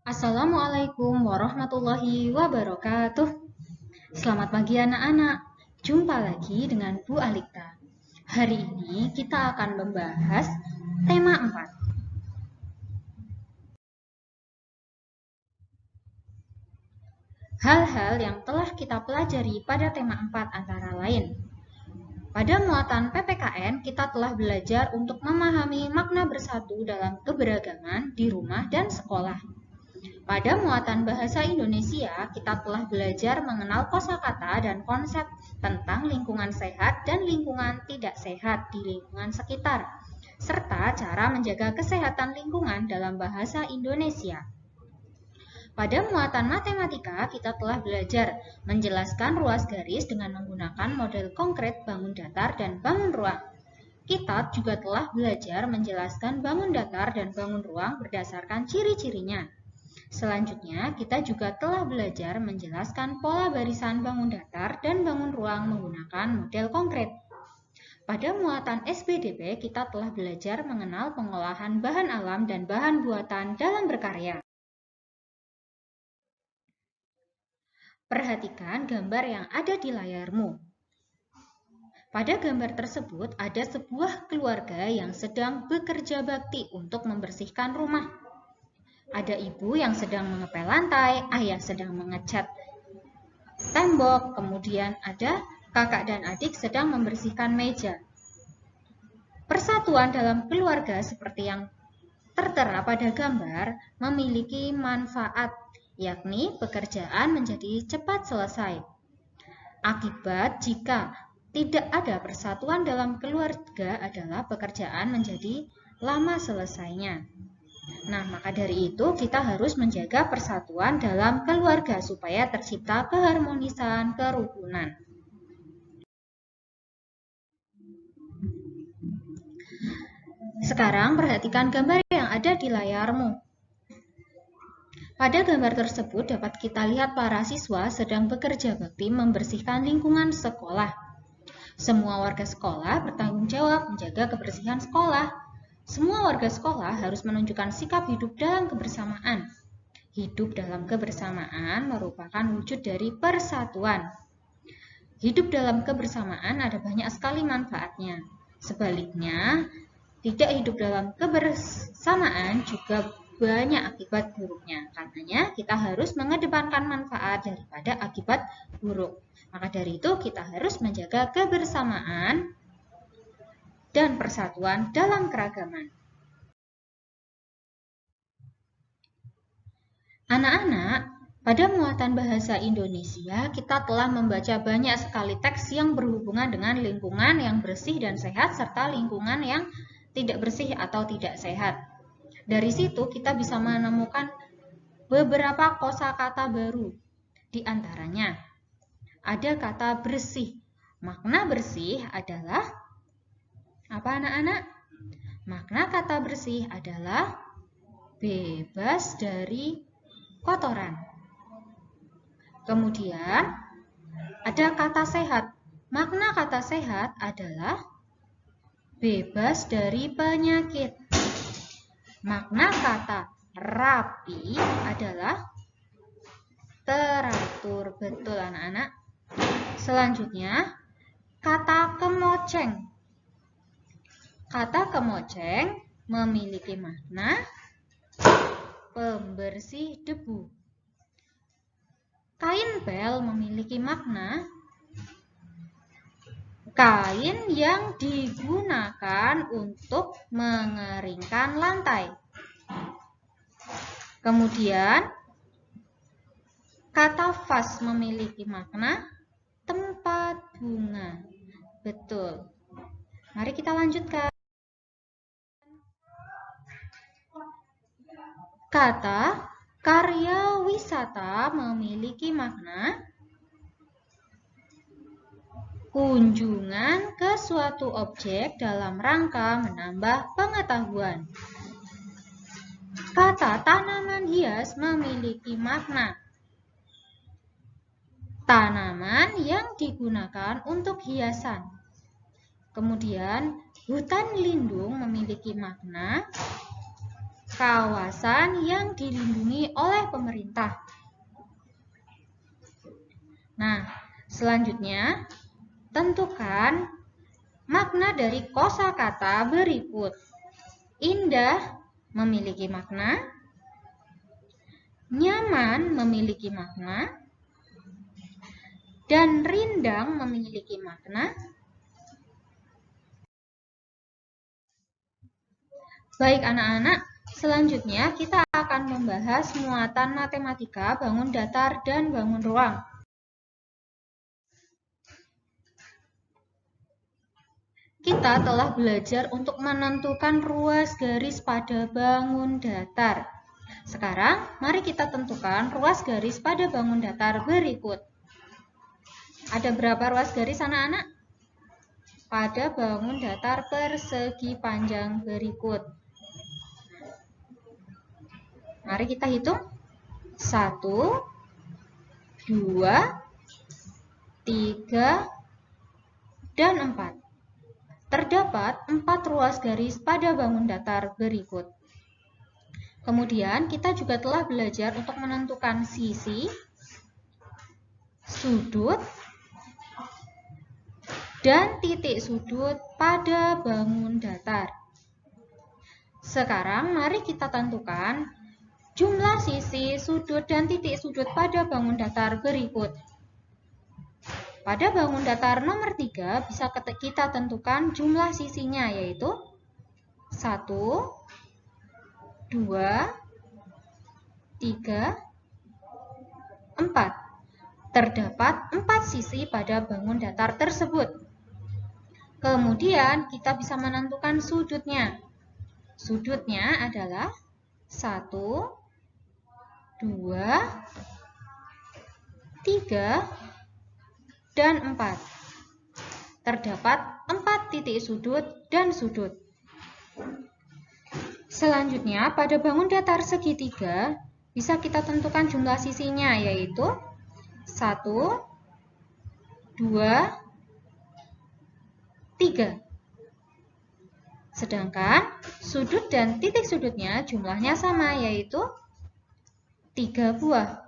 Assalamualaikum warahmatullahi wabarakatuh. Selamat pagi anak-anak. Jumpa lagi dengan Bu Alikta. Hari ini kita akan membahas tema 4. Hal-hal yang telah kita pelajari pada tema 4 antara lain. Pada muatan PPKN, kita telah belajar untuk memahami makna bersatu dalam keberagaman di rumah dan sekolah. Pada muatan bahasa Indonesia, kita telah belajar mengenal kosakata dan konsep tentang lingkungan sehat dan lingkungan tidak sehat di lingkungan sekitar, serta cara menjaga kesehatan lingkungan dalam bahasa Indonesia. Pada muatan matematika, kita telah belajar menjelaskan ruas garis dengan menggunakan model konkret bangun datar dan bangun ruang. Kita juga telah belajar menjelaskan bangun datar dan bangun ruang berdasarkan ciri-cirinya. Selanjutnya, kita juga telah belajar menjelaskan pola barisan bangun datar dan bangun ruang menggunakan model konkret. Pada muatan SBDP, kita telah belajar mengenal pengolahan bahan alam dan bahan buatan dalam berkarya. Perhatikan gambar yang ada di layarmu. Pada gambar tersebut ada sebuah keluarga yang sedang bekerja bakti untuk membersihkan rumah. Ada ibu yang sedang mengepel lantai, ayah sedang mengecat tembok, kemudian ada kakak dan adik sedang membersihkan meja. Persatuan dalam keluarga seperti yang tertera pada gambar memiliki manfaat, yakni pekerjaan menjadi cepat selesai. Akibat jika tidak ada persatuan dalam keluarga adalah pekerjaan menjadi lama selesainya. Nah, maka dari itu kita harus menjaga persatuan dalam keluarga supaya tercipta keharmonisan, kerukunan. Sekarang perhatikan gambar yang ada di layarmu. Pada gambar tersebut dapat kita lihat para siswa sedang bekerja bakti membersihkan lingkungan sekolah. Semua warga sekolah bertanggung jawab menjaga kebersihan sekolah. Semua warga sekolah harus menunjukkan sikap hidup dalam kebersamaan. Hidup dalam kebersamaan merupakan wujud dari persatuan. Hidup dalam kebersamaan ada banyak sekali manfaatnya. Sebaliknya, tidak hidup dalam kebersamaan juga banyak akibat buruknya. Karenanya, kita harus mengedepankan manfaat daripada akibat buruk. Maka dari itu, kita harus menjaga kebersamaan dan persatuan dalam keragaman. Anak-anak, pada muatan bahasa Indonesia, kita telah membaca banyak sekali teks yang berhubungan dengan lingkungan yang bersih dan sehat, serta lingkungan yang tidak bersih atau tidak sehat. Dari situ, kita bisa menemukan beberapa kosakata baru. Di antaranya, ada kata bersih. Makna bersih adalah apa anak-anak? Makna kata bersih adalah bebas dari kotoran. Kemudian ada kata sehat. Makna kata sehat adalah bebas dari penyakit. Makna kata rapi adalah teratur. Betul anak-anak. Selanjutnya kata kemoceng. Kata kemoceng memiliki makna pembersih debu. Kain pel memiliki makna kain yang digunakan untuk mengeringkan lantai. Kemudian kata vas memiliki makna tempat bunga. Betul. Mari kita lanjutkan. Kata karya wisata memiliki makna kunjungan ke suatu objek dalam rangka menambah pengetahuan. Kata tanaman hias memiliki makna tanaman yang digunakan untuk hiasan. Kemudian hutan lindung memiliki makna kawasan yang dilindungi oleh pemerintah. Nah, selanjutnya tentukan makna dari kosakata berikut. Indah memiliki makna, nyaman memiliki makna, dan rindang memiliki makna. Baik anak-anak, selanjutnya kita akan membahas muatan matematika bangun datar dan bangun ruang. Kita telah belajar untuk menentukan ruas garis pada bangun datar. Sekarang, mari kita tentukan ruas garis pada bangun datar berikut. Ada berapa ruas garis anak-anak? Pada bangun datar persegi panjang berikut. Mari kita hitung. 1, 2, 3, dan 4. Terdapat 4 ruas garis pada bangun datar berikut. Kemudian kita juga telah belajar untuk menentukan sisi, sudut, dan titik sudut pada bangun datar. Sekarang mari kita tentukan jumlah sisi, sudut, dan titik sudut pada bangun datar berikut. Pada bangun datar nomor 3 bisa kita tentukan jumlah sisinya, yaitu 1, 2, 3, 4. Terdapat 4 sisi pada bangun datar tersebut. Kemudian kita bisa menentukan sudutnya. Sudutnya adalah 1, 2, 3, dan 4. Terdapat 4 titik sudut dan sudut. Selanjutnya, pada bangun datar segitiga bisa kita tentukan jumlah sisinya, yaitu 1, 2, 3. Sedangkan sudut dan titik sudutnya jumlahnya sama, yaitu 3 buah.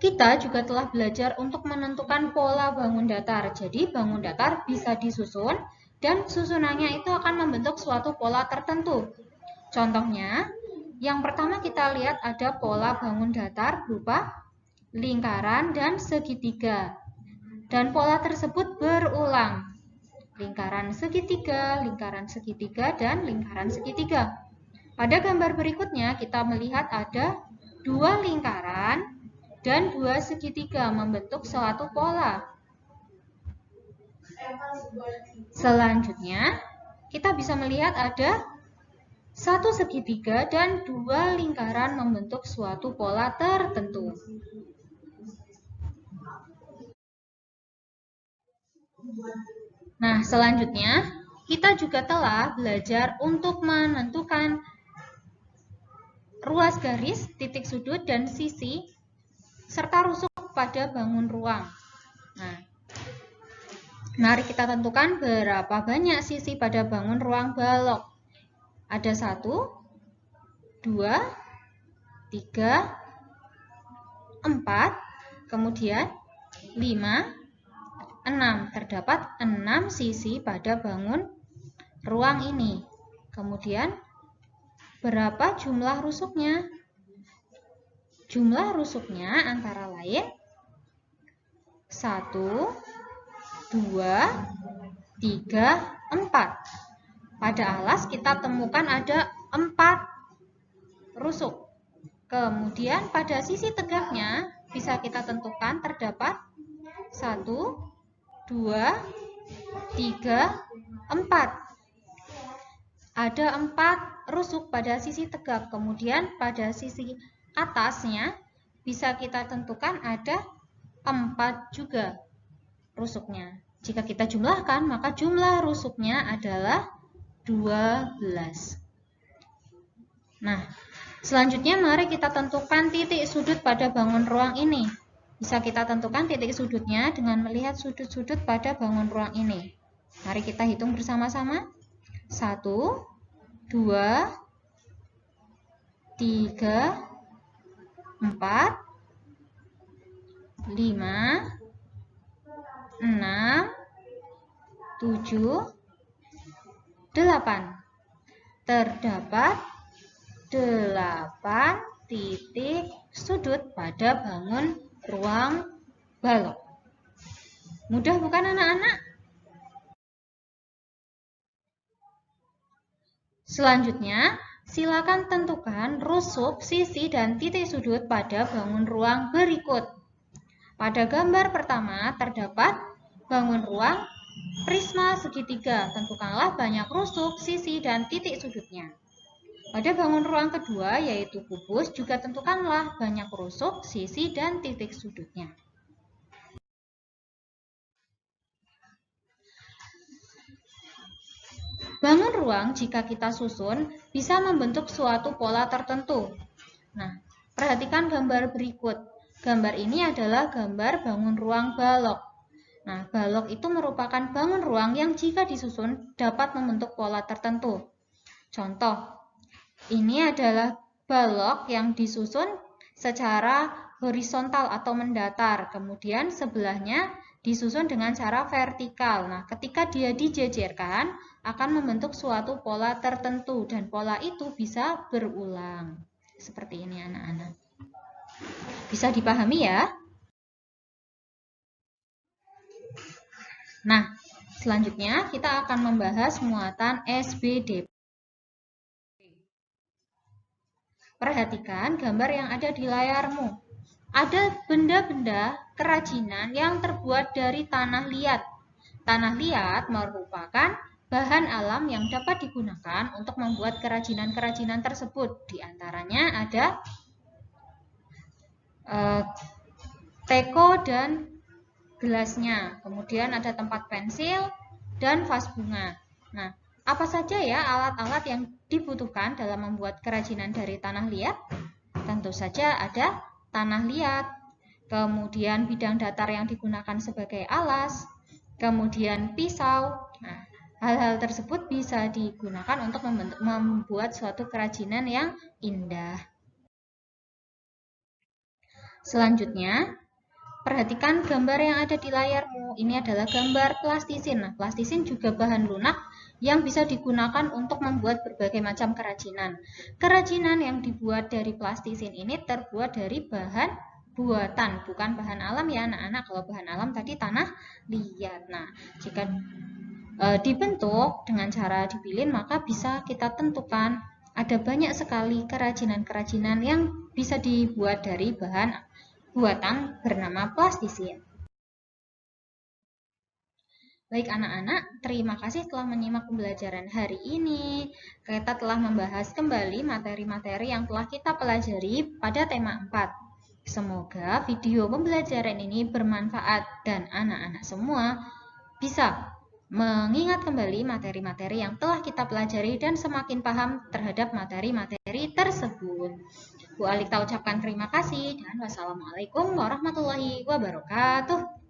Kita juga telah belajar untuk menentukan pola bangun datar. Jadi bangun datar bisa disusun dan susunannya itu akan membentuk suatu pola tertentu. Contohnya, yang pertama kita lihat ada pola bangun datar berupa lingkaran dan segitiga. Dan pola tersebut berulang. Lingkaran segitiga, dan lingkaran segitiga. Pada gambar berikutnya kita melihat ada 2 lingkaran dan 2 segitiga membentuk suatu pola. Selanjutnya, kita bisa melihat ada 1 segitiga dan 2 lingkaran membentuk suatu pola tertentu. Nah, selanjutnya kita juga telah belajar untuk menentukan ruas garis, titik sudut, dan sisi, serta rusuk pada bangun ruang. Nah, mari kita tentukan berapa banyak sisi pada bangun ruang balok. Ada 1, 2, 3, 4, kemudian 5, 6. Terdapat 6 sisi pada bangun ruang ini. Kemudian berapa jumlah rusuknya? Jumlah rusuknya antara lain 1, 2, 3, 4. Pada alas kita temukan ada 4 rusuk. Kemudian pada sisi tegaknya bisa kita tentukan terdapat 1, 2, 3, 4. Ada 4 rusuk pada sisi tegak. Kemudian pada sisi atasnya bisa kita tentukan ada 4 juga rusuknya. Jika kita jumlahkan, maka jumlah rusuknya adalah 12. Nah, selanjutnya mari kita tentukan titik sudut pada bangun ruang ini. Bisa kita tentukan titik sudutnya dengan melihat sudut-sudut pada bangun ruang ini. Mari kita hitung bersama-sama. 1, 2, 3, 4, 5, 6, 7, 8. Terdapat 8 titik sudut pada bangun ruang balok. Mudah bukan anak-anak? Selanjutnya, silakan tentukan rusuk, sisi, dan titik sudut pada bangun ruang berikut. Pada gambar pertama terdapat bangun ruang prisma segitiga. Tentukanlah banyak rusuk, sisi, dan titik sudutnya. Pada bangun ruang kedua, yaitu kubus, juga tentukanlah banyak rusuk, sisi, dan titik sudutnya. Bangun ruang jika kita susun bisa membentuk suatu pola tertentu. Nah, perhatikan gambar berikut. Gambar ini adalah gambar bangun ruang balok. Nah, balok itu merupakan bangun ruang yang jika disusun dapat membentuk pola tertentu. Contoh, ini adalah balok yang disusun secara horizontal atau mendatar, kemudian sebelahnya disusun dengan cara vertikal. Nah, ketika dia dijejerkan akan membentuk suatu pola tertentu dan pola itu bisa berulang. Seperti ini anak-anak. Bisa dipahami ya? Nah, selanjutnya kita akan membahas muatan SBDP. Perhatikan gambar yang ada di layarmu. Ada benda-benda kerajinan yang terbuat dari tanah liat. Tanah liat merupakan bahan alam yang dapat digunakan untuk membuat kerajinan-kerajinan tersebut. Di antaranya ada teko dan gelasnya. Kemudian ada tempat pensil dan vas bunga. Nah, apa saja ya alat-alat yang dibutuhkan dalam membuat kerajinan dari tanah liat? Tentu saja ada tanah liat, kemudian bidang datar yang digunakan sebagai alas, kemudian pisau. Nah, hal-hal tersebut bisa digunakan untuk membuat suatu kerajinan yang indah. Selanjutnya, perhatikan gambar yang ada di layarmu. Ini adalah gambar plastisin. Nah, plastisin juga bahan lunak yang bisa digunakan untuk membuat berbagai macam kerajinan. Kerajinan yang dibuat dari plastisin ini terbuat dari bahan buatan, bukan bahan alam ya anak-anak. Kalau bahan alam tadi tanah liat. Nah, jika dibentuk dengan cara dibilin, maka bisa kita tentukan ada banyak sekali kerajinan-kerajinan yang bisa dibuat dari bahan buatan bernama plastisin. Baik anak-anak, terima kasih telah menyimak pembelajaran hari ini. Kita telah membahas kembali materi-materi yang telah kita pelajari pada tema 4. Semoga video pembelajaran ini bermanfaat dan anak-anak semua bisa mengingat kembali materi-materi yang telah kita pelajari dan semakin paham terhadap materi-materi tersebut. Bu Alikta ucapkan terima kasih dan wassalamualaikum warahmatullahi wabarakatuh.